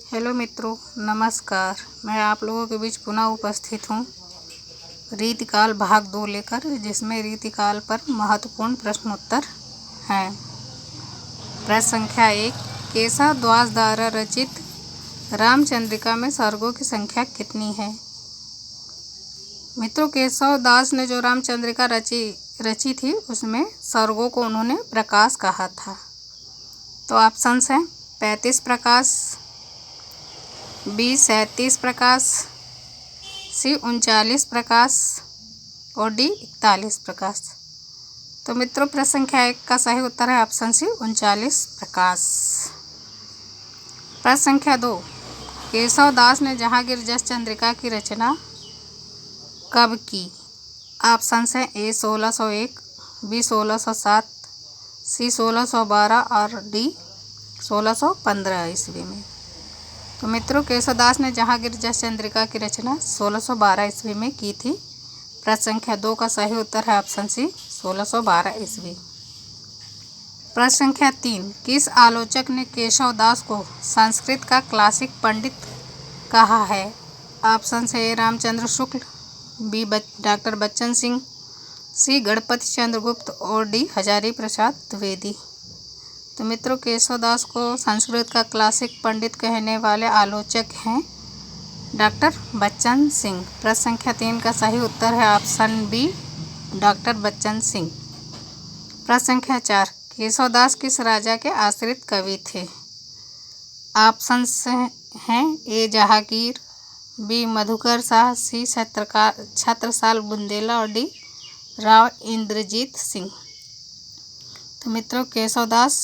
Hello मित्रों, नमस्कार। मैं आप लोगों के बीच पुनः उपस्थित हूँ रीतिकाल भाग 2 लेकर, जिसमें रीतिकाल पर महत्वपूर्ण प्रश्नोत्तर हैं। प्रश्न संख्या 1, केशव दास द्वारा रचित रामचंद्रिका में सर्गों की संख्या कितनी है? मित्रों, केशव दास ने जो रामचंद्रिका रची थी उसमें सर्गों को उन्होंने प्रकाश कहा था। तो ऑप्शंस हैं 35 प्रकाश, बी 37 प्रकाश, सी 39 प्रकाश और डी 41 प्रकाश। तो मित्रों, प्रश्न संख्या 1 का सही उत्तर है ऑप्शन सी 39 प्रकाश। प्रश्न संख्या 2, केशव दास ने जहांगीर जस चंद्रिका की रचना कब की? ऑप्शंस हैं ए 1601, बी 1607, सी 1612 और डी 1615 ईस्वी में। तो मित्रों, केशव दास ने जहांगीर जस चंद्रिका की रचना 1612 ईस्वी में की थी। प्रश्न संख्या 2 का सही उत्तर है ऑप्शन सी 1612 ईस्वी। प्रश्न संख्या 3, किस आलोचक ने केशव दास को संस्कृत का क्लासिक पंडित कहा है? Option A Ramchandra Shukla, B doctor Bachchan Singh, C Ganapati Chandra Gupt और डी हजारी प्रसाद द्विवेदी। तो मित्रों, केशव दास को संस्कृत का क्लासिक पंडित कहने वाले आलोचक हैं डॉक्टर बच्चन सिंह। प्रश्न संख्या 3 का सही उत्तर है option B doctor Bachchan Singh. प्रश्न संख्या 4, केशव दास किस राजा के आश्रित कवि थे? ऑप्शंस हैं ए जहांगीर, बी मधुकर शाह, सी छत्रसाल बुंदेला और डी राव इंद्रजीत सिंह। तो मित्रों, केशव दास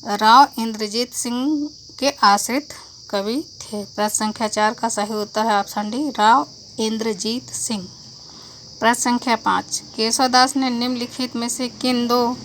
राव इंद्रजीत सिंह के आश्रित कवि थे। प्रश्न संख्या 4 का सही उत्तर है ऑप्शन डी राव इंद्रजीत सिंह। प्रश्न संख्या 5, केशव दास ने निम्नलिखित में से किन दो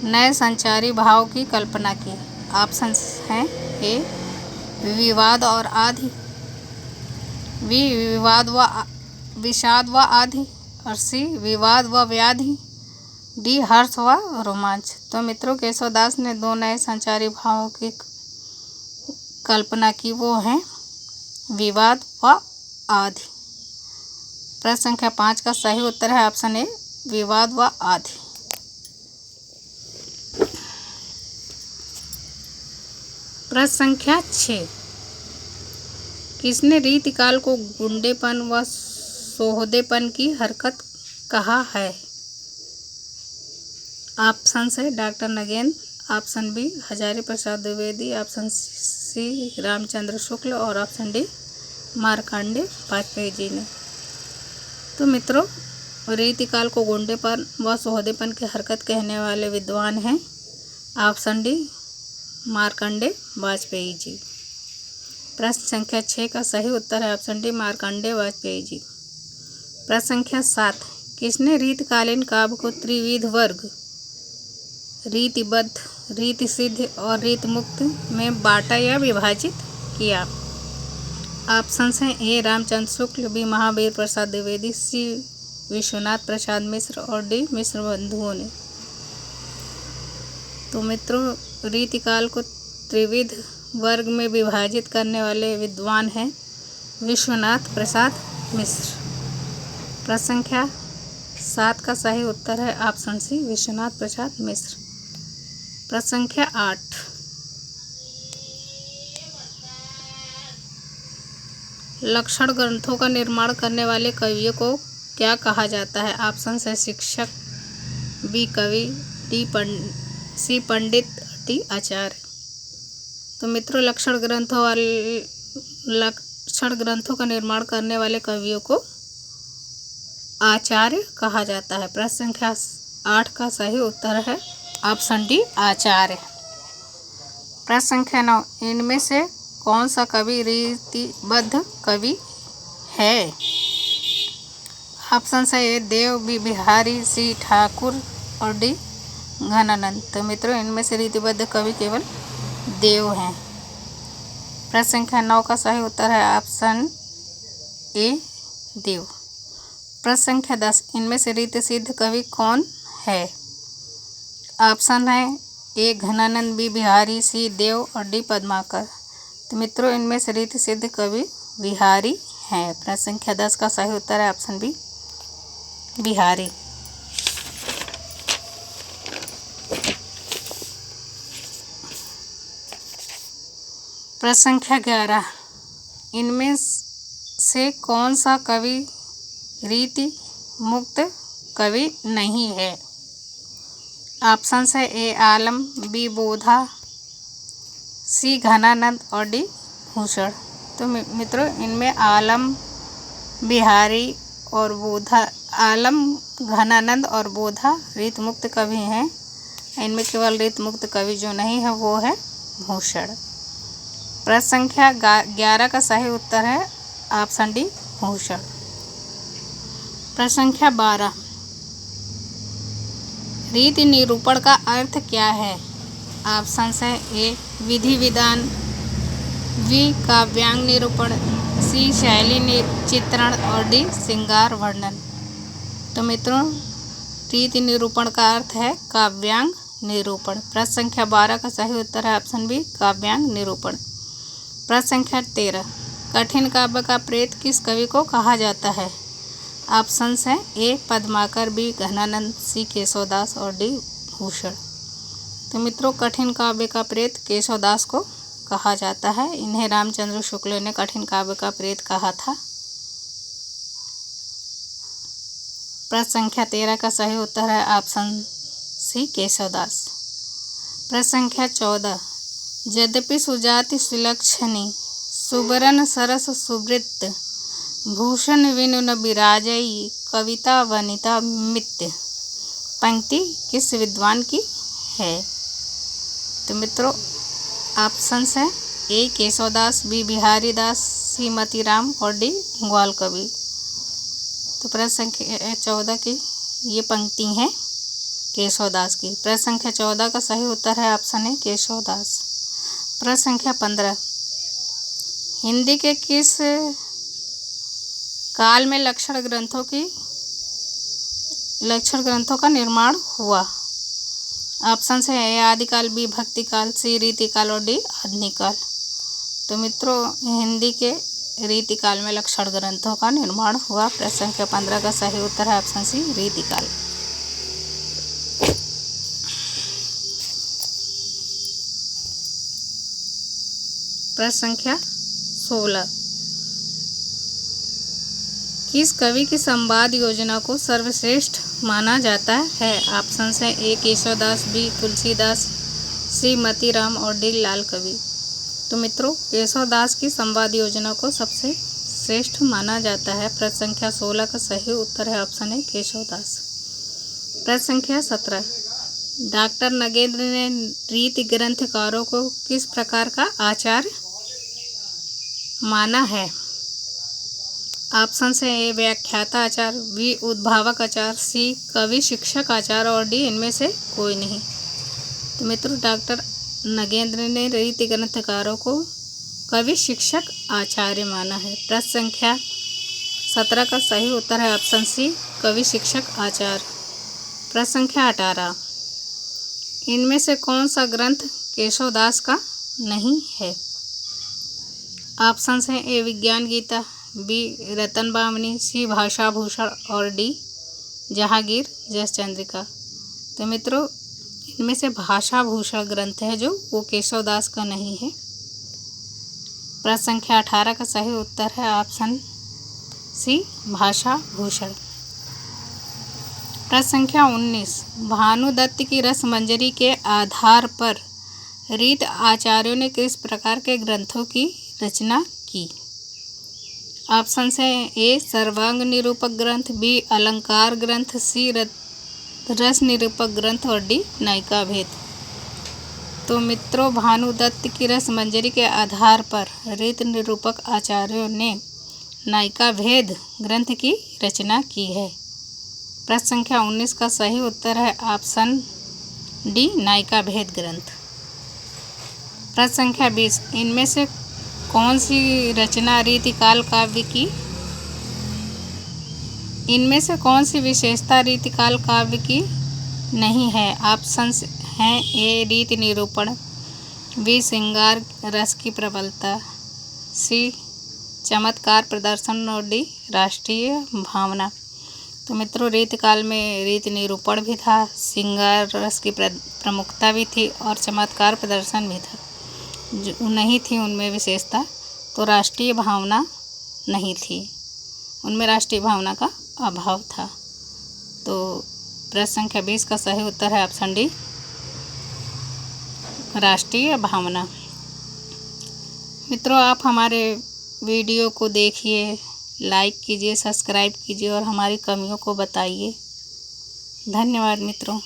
नए संचारी भाव की कल्पना की? ऑप्शन हैं ए विवाद और आदि, बी विवाद व विषाद व आदि और सी विवाद व व्याधि, डी हर्ष व रोमांच। तो मित्रों, केशव दास ने दो नए संचारी भावों की कल्पना की, वो हैं विवाद व आदि। प्रश्न संख्या 5 का सही उत्तर है ऑप्शन ए विवाद व आदि। प्रश्न संख्या 6, किसने रीतिकाल को गुंडेपन व सोहदेपन की हरकत कहा है? ऑप्शन है doctor Nagendra, option B Hazari Prasad Dwivedi, option C Ramchandra Shukla और ऑप्शन डी मार्कंडेय वाजपेयी जी ने। तो मित्रों, रीतिकाल को गुंडेपन व सोहदेपन की हरकत कहने वाले विद्वान हैं ऑप्शन डी मार्कंडेय वाजपेयी जी। प्रश्न संख्या 6 का सही उत्तर है ऑप्शन डी मार्कंडेय वाजपेयी जी। प्रश्न संख्या 7, किसने रीतिकालीन काव्य को त्रिविध वर्ग रीतिबद्ध, रीति सिद्ध और रीति मुक्त में बांटा या विभाजित किया? ऑप्शंस हैं ए रामचंद्र शुक्ल, बी महावीर प्रसाद द्विवेदी, सी विश्वनाथ प्रसाद मिश्र और डी मिश्र बंधुओं ने। तो मित्रों, रीतिकाल को त्रिविध वर्ग में विभाजित करने वाले विद्वान हैं विश्वनाथ प्रसाद मिश्र। प्रश्न संख्या 7 का सही उत्तर है ऑप्शन सी विश्वनाथ प्रसाद मिश्र। प्रश्न संख्या 8, लक्षण ग्रंथों का निर्माण करने वाले कवियों को क्या कहा जाता है? ऑप्शन है शिक्षक, बी कवि, सी पंडित, डी आचार्य। तो मित्रों, लक्षण ग्रंथों का निर्माण करने वाले कवियों को आचार्य कहा जाता है। प्रश्न संख्या 8 का सही उत्तर है ऑप्शन डी आचार्य। प्रश्न संख्या 9, इनमें से कौन सा कवि रीतिबद्ध कवि है? ऑप्शन है ए देव, बी बिहारी, सी ठाकुर और डी घनानंद। तो मित्रों, इनमें से रीतिबद्ध कवि केवल देव हैं। प्रश्न संख्या 9 का सही उत्तर है ऑप्शन ए देव। प्रश्न संख्या 10, इनमें से रीति सिद्ध कवि कौन है? ऑप्शन है ए घनानंद, बी बिहारी, सी देव और डी पद्माकर। तो मित्रों इनमें से रीति सिद्ध कवि बिहारी हैं। प्रश्न संख्या 10 का सही उत्तर है ऑप्शन बी बिहारी। प्रश्न संख्या 11, इनमें से कौन सा कवि रीति मुक्त कवि नहीं है? ऑप्शन है ए आलम, बी बोधा, सी घनानंद और डी भूषण। तो मित्रों इनमें आलम, बिहारी और बोधा, आलम, घनानंद और बोधा रीत मुक्त कवि हैं। इनमें केवल रीत मुक्त कवि जो नहीं है वो है भूषण। प्रश्न संख्या 11 का सही उत्तर है ऑप्शन डी भूषण। प्रश्न संख्या 12, रीति निरूपण का अर्थ क्या है? ऑप्शन है ए विधि विधान, बी काव्यांग निरूपण, सी शैली चित्रण और डी श्रृंगार वर्णन। तो मित्रों रीति निरूपण का अर्थ है काव्यांग निरूपण। प्रश्न संख्या 12 का सही उत्तर है ऑप्शन बी काव्यांग निरूपण। प्रश्न संख्या 13, कठिन काव्य का प्रेत किस कवि को कहा जाता है? ऑप्शन है ए पद्माकर, बी घनानंद, सी केशवदास और डी भूषण। तो मित्रों कठिन काव्य का प्रेत केशवदास को कहा जाता है। इन्हें रामचंद्र शुक्ल ने कठिन काव्य का प्रेत कहा था। प्रश्न संख्या 13 का सही उत्तर है ऑप्शन सी केशवदास। प्रश्न संख्या 14, यद्यपि सुजाति सुलक्षणी सुबरन सरस सुवृत्त भूषण विनु न बिराजई कविता वनिता मित्य, पंक्ति किस विद्वान की है? तो मित्रों ऑप्शन है ए केशवदास, बी बिहारी दास, सी मतीराम और डी ग्वाल कवि। तो प्रश्न संख्या 14 की ये पंक्ति है केशवदास की। प्रश्न संख्या 14 का सही उत्तर है ऑप्शन ए केशवदास। प्रश्न संख्या 15, हिंदी के किस काल में लक्षण ग्रंथों का निर्माण हुआ? ऑप्शन है ए आदिकाल, बी भक्ति काल, सी रीतिकाल और डी आधुनिक काल। तो मित्रों हिंदी के रीतिकाल में लक्षण ग्रंथों का निर्माण हुआ। प्रश्न संख्या 15 का सही उत्तर है ऑप्शन सी रीतिकाल। प्रश्न संख्या 16, किस कवि की संवाद योजना को सर्वश्रेष्ठ माना जाता है? ऑप्शन है ए केशवदास, बी तुलसीदास, सी मतीराम और डी लाल कवि। तो मित्रों केशवदास की संवाद योजना को सबसे श्रेष्ठ माना जाता है। प्रश्न संख्या 16 का सही उत्तर है ऑप्शन ए केशवदास। प्रश्न संख्या 17, डॉक्टर नगेंद्र ने रीति ग्रंथकारों को किस प्रकार का आचार्य माना है? ऑप्शन है ए व्याख्याता आचार्य, बी उद्भावक आचार्य, सी कवि शिक्षक आचार्य और डी इनमें से कोई नहीं। तो मित्रों डॉक्टर नगेंद्र ने रीति ग्रंथकारों को कवि शिक्षक आचार्य माना है। प्रश्न संख्या 17 का सही उत्तर है ऑप्शन सी कवि शिक्षक आचार्य। प्रश्न संख्या 18, इनमें से कौन सा ग्रंथ केशवदास का नहीं है? ऑप्शन है ए विज्ञान गीता, बी रतन बामनी, सी भाषा भूषण और डी जहांगीर जस चंद्रिका। तो मित्रों इनमें से भाषा भूषण ग्रंथ है जो वो केशवदास का नहीं है। प्रश्न संख्या 18 का सही उत्तर है ऑप्शन सी भाषा भूषण। प्रश्न संख्या 19, भानुदत्त की रसमंजरी के आधार पर रीत आचार्यों ने किस प्रकार के ग्रंथों की रचना की? ऑप्शन है ए सर्वांग निरूपक ग्रंथ, बी अलंकार ग्रंथ, सी रस निरूपक ग्रंथ और डी नायिका भेद। तो मित्रों भानुदत्त की रसमंजरी के आधार पर रीत निरूपक आचार्यों ने नायिका भेद ग्रंथ की रचना की है। प्रश्न संख्या 19 का सही उत्तर है ऑप्शन डी नायिका भेद ग्रंथ। प्रश्न संख्या 20, इनमें से कौन सी रचना रीतिकाल काव्य की इनमें से कौन सी विशेषता रीतिकाल काव्य की नहीं है? ऑप्शन हैं? ए रीति निरूपण, बी श्रृंगार रस की प्रबलता, सी चमत्कार प्रदर्शन और डी राष्ट्रीय भावना। तो मित्रों रीतिकाल में रीति निरूपण भी था, श्रृंगार रस की प्रमुखता भी थी और चमत्कार प्रदर्शन भी था। जो नहीं थी उनमें विशेषता, तो राष्ट्रीय भावना नहीं थी, उनमें राष्ट्रीय भावना का अभाव था। तो प्रश्न संख्या 20 का सही उत्तर है ऑप्शन डी, राष्ट्रीय भावना। मित्रों आप हमारे वीडियो को देखिए, लाइक कीजिए, सब्सक्राइब कीजिए और हमारी कमियों को बताइए। धन्यवाद मित्रों।